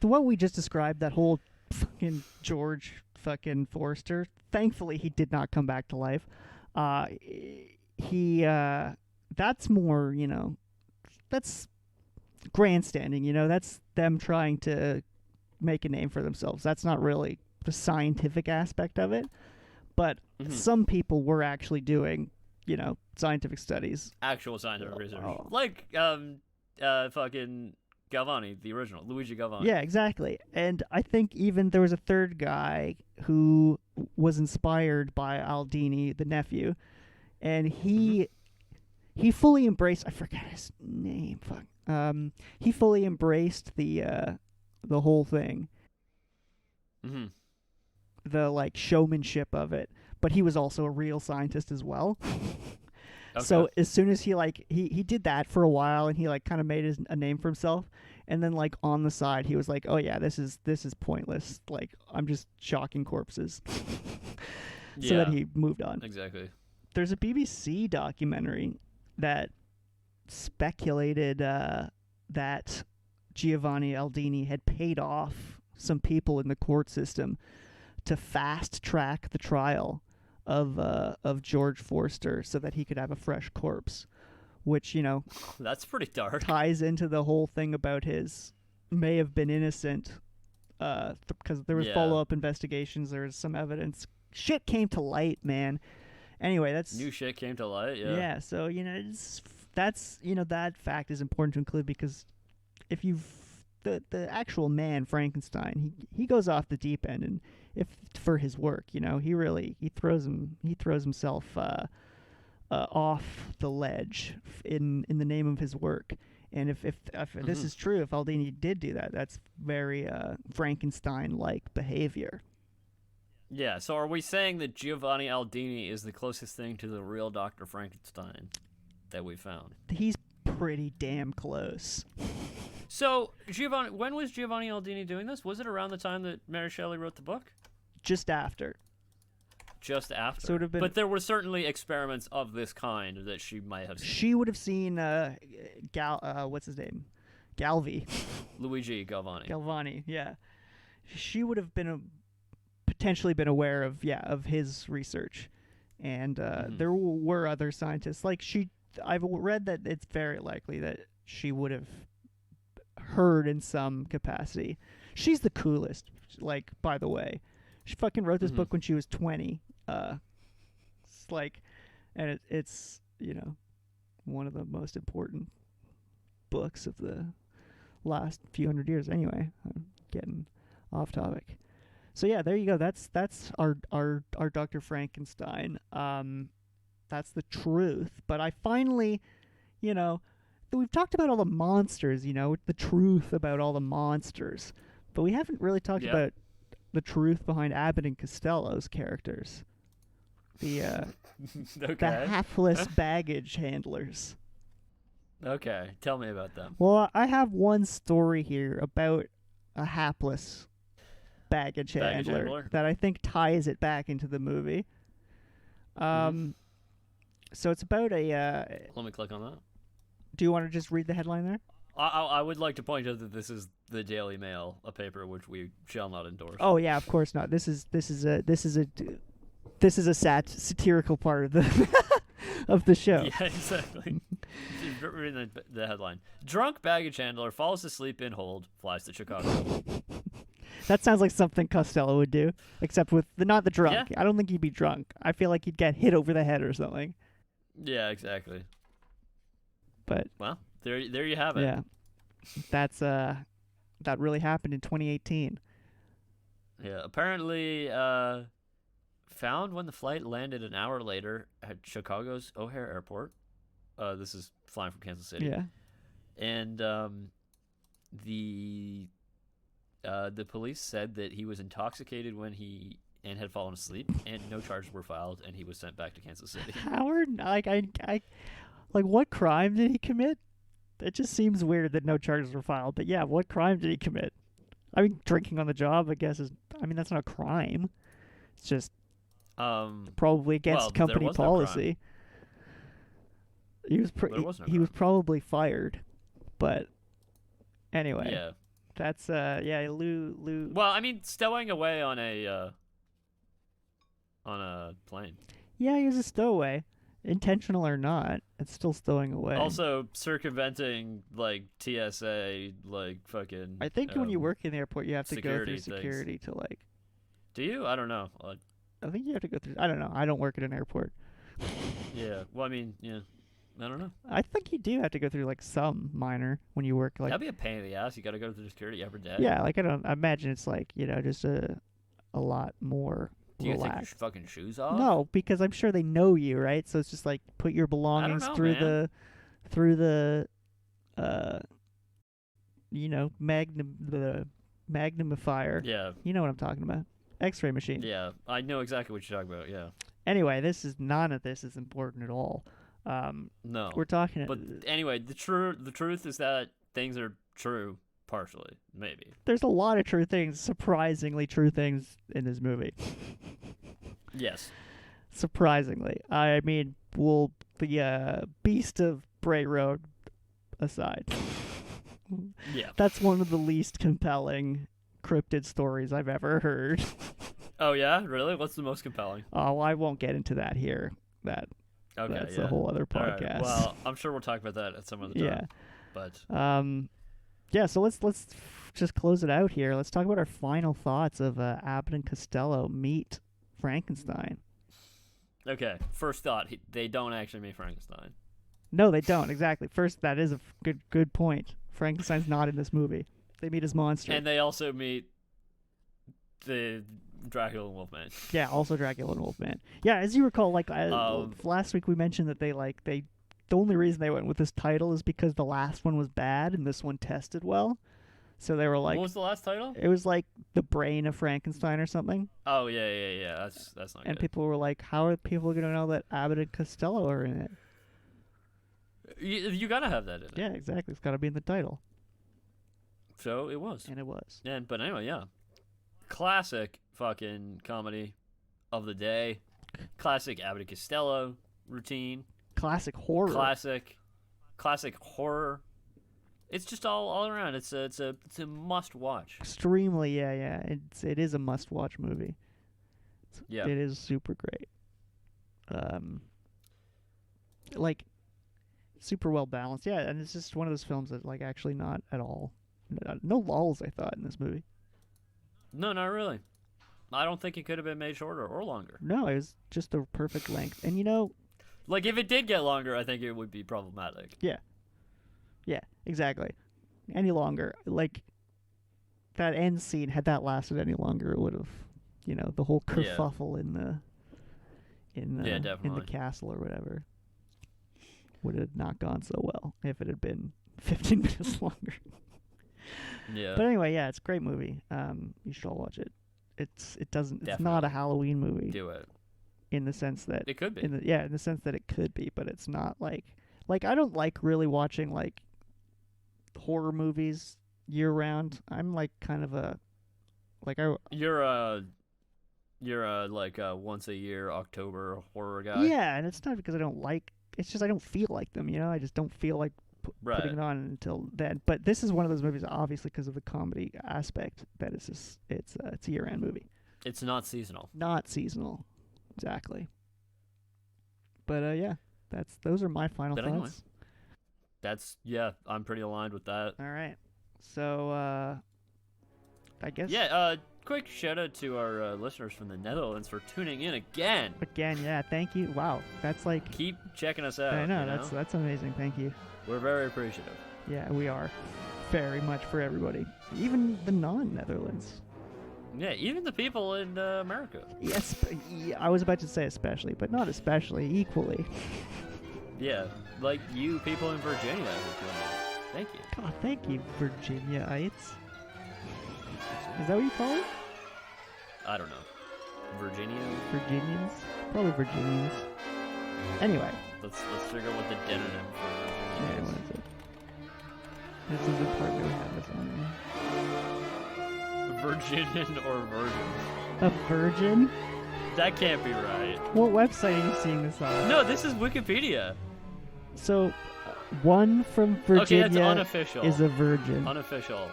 what we just described, that whole fucking George fucking Forster. Thankfully, he did not come back to life. That's more, that's grandstanding. That's them trying to make a name for themselves. That's not really the scientific aspect of it, but some people were actually doing, scientific studies, actual scientific research, like fucking Galvani, the original Luigi Galvani. Yeah, exactly. And I think even there was a third guy who was inspired by Aldini, the nephew, and he fully embraced. I forget his name. Fuck. He fully embraced the whole thing. Mm-hmm. The, like, showmanship of it, but he was also a real scientist as well. Okay. So as soon as he did that for a while, and he, like, kind of made a name for himself, and then, like, on the side he was like, oh yeah, this is pointless, like, I'm just shocking corpses. So that he moved on. Exactly. There's a BBC documentary that speculated that Giovanni Aldini had paid off some people in the court system to fast track the trial of George Forster so that he could have a fresh corpse, which, that's pretty dark. Ties into the whole thing about his may have been innocent, because there was follow-up investigations. There was some evidence. Shit came to light, man. Anyway, that's new shit came to light. Yeah. Yeah. So that fact is important to include, because if the actual man Frankenstein, he goes off the deep end, and if for his work, he throws himself off the ledge in the name of his work. And if this is true, if Aldini did do that, that's very Frankenstein-like behavior. Yeah. So are we saying that Giovanni Aldini is the closest thing to the real Dr. Frankenstein that we found? He's pretty damn close. So, when was Giovanni Aldini doing this? Was it around the time that Mary Shelley wrote the book? Just after. Just after. So it would have been, but there were certainly experiments of this kind that she might have seen. She would have seen what's his name? Galvi. Luigi Galvani. Galvani, yeah. She would have potentially been aware of his research. And there were other scientists. Like, I've read that it's very likely that she would have heard in some capacity. She's the coolest, like, by the way. She fucking wrote this book when she was 20. It's like, and it's one of the most important books of the last few hundred years. Anyway, I'm getting off topic. So yeah, there you go. That's our Dr. Frankenstein. That's the truth. But I finally, we've talked about all the monsters, the truth about all the monsters, but we haven't really talked about the truth behind Abbott and Costello's characters. The the hapless baggage handlers. Okay, tell me about them. Well, I have one story here about a hapless baggage handler that I think ties it back into the movie. So it's about a... Let me click on that. Do you want to just read the headline there? I would like to point out that this is the Daily Mail, a paper which we shall not endorse. Oh yeah, of course not. This is a satirical part of the of the show. Yeah, exactly. Read the headline: Drunk baggage handler falls asleep in hold, flies to Chicago. That sounds like something Costello would do, except with not the drunk. Yeah. I don't think he'd be drunk. I feel like he'd get hit over the head or something. Yeah, exactly. But well, there you have it. Yeah, that's that really happened in 2018. Yeah, apparently found when the flight landed an hour later at Chicago's O'Hare Airport. This is flying from Kansas City. Yeah, and the police said that he was intoxicated and had fallen asleep, and no charges were filed, and he was sent back to Kansas City. Howard, what crime did he commit? It just seems weird that no charges were filed. But yeah, what crime did he commit? I mean, drinking on the job, I guess that's not a crime. It's just probably against company policy. He was probably fired, but anyway. Yeah. That's Lou. Well, I mean, stowing away on a plane. Yeah, he was a stowaway, intentional or not. It's still stowing away. Also, circumventing like TSA, like fucking. I think when you work in the airport, you have to go through security things. to like. Do you? I don't know. I think you have to go through. I don't know. I don't work at an airport. Yeah. Well, I mean, yeah. I don't know. I think you do have to go through like some minor when you work like. That'd be a pain in the ass. You got to go through security every day. Yeah, like I imagine it's like just a lot more. Do you relaxed. take your fucking shoes off? No, because I'm sure they know you, right? So it's just like put your belongings through the magnifier. Yeah. You know what I'm talking about. X-ray machine. Yeah, I know exactly what you're talking about. Yeah. Anyway, none of this is important at all. No. We're talking. But anyway, the truth is that things are true. Partially, maybe. There's a lot of true things, surprisingly true things in this movie. Yes. Surprisingly. I mean, the Beast of Bray Road aside. Yeah. That's one of the least compelling cryptid stories I've ever heard. Oh, yeah? Really? What's the most compelling? Oh, I won't get into that here. That's a whole other podcast. Right. Well, I'm sure we'll talk about that at some other time. Yeah. But yeah, so let's just close it out here. Let's talk about our final thoughts of Abbott and Costello Meet Frankenstein. Okay, first thought, they don't actually meet Frankenstein. No, they don't, exactly. First, that is a good point. Frankenstein's not in this movie. They meet his monster. And they also meet the Dracula and Wolfman. Yeah, also Dracula and Wolfman. Yeah, as you recall, last week we mentioned that the only reason they went with this title is because the last one was bad and this one tested well. So they were like... What was the last title? It was like The Brain of Frankenstein or something. Oh, yeah. That's not good. And people were like, how are people going to know that Abbott and Costello are in it? You got to have that in it. Yeah, exactly. It's got to be in the title. So it was. And it was. But anyway, yeah. Classic fucking comedy of the day. Classic Abbott and Costello routine. Classic horror. Classic horror. It's just all around. It's a must watch. Extremely, yeah. It is a must watch movie. Yeah. It is super great. Like super well balanced. Yeah, and it's just one of those films that like actually not at all. No lulls, I thought, in this movie. No, not really. I don't think it could have been made shorter or longer. No, it was just the perfect length. And Like, if it did get longer, I think it would be problematic. Yeah, exactly. Any longer, like that end scene, had that lasted any longer, it would have, the whole kerfuffle in the in the castle or whatever would have not gone so well if it had been 15 minutes longer. Yeah. But anyway, yeah, it's a great movie. You should all watch it. It's not a Halloween movie. Do it. In the sense that it could be. In the sense that it could be, but it's not like I don't like really watching like horror movies year round. I'm like kind of a You're a like a once a year October horror guy. Yeah, and it's not because I don't like. It's just I don't feel like them. I just don't feel like putting it on until then. But this is one of those movies, obviously, because of the comedy aspect. That it's a year-end movie. It's not seasonal. Not seasonal, exactly. But yeah, those are my final thoughts. Anyway, I'm pretty aligned with that. All right, so I guess. Yeah. Quick shout out to our listeners from the Netherlands for tuning in again. Yeah. Thank you. Wow, that's like. Keep checking us out. I know. That's amazing. Thank you. We're very appreciative. Yeah, we are. Very much for everybody. Even the non-Netherlands. Yeah, even the people in America. Yes, I was about to say especially, but not especially, equally. Yeah, like you people in Virginia. Thank you. God, thank you, Virginiaites. Is that what you call it? I don't know. Virginians? Probably Virginians. Anyway. Let's figure out what the demonym for Virginia is. What is it? This is the part that we have this on. Virginian or virgin? A virgin? That can't be right. What website are you seeing this on? No, this is Wikipedia. So, one from Virginia that's unofficial. Is a virgin. Unofficial.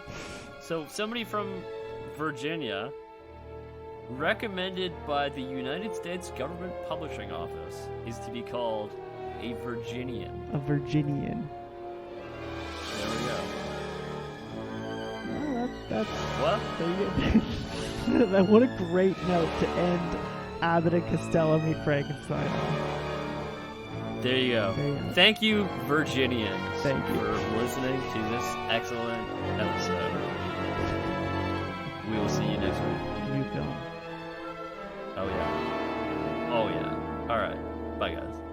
So, somebody from Virginia, recommended by the United States Government Publishing Office, is to be called a Virginian. A Virginian. There we go. Well, that's what? What a great note to end Abbott and Costello Meet Frankenstein. There you go. Thank you, Virginians. Thank you for listening to this excellent episode. We will see you next week. New film. Oh yeah. All right. Bye guys.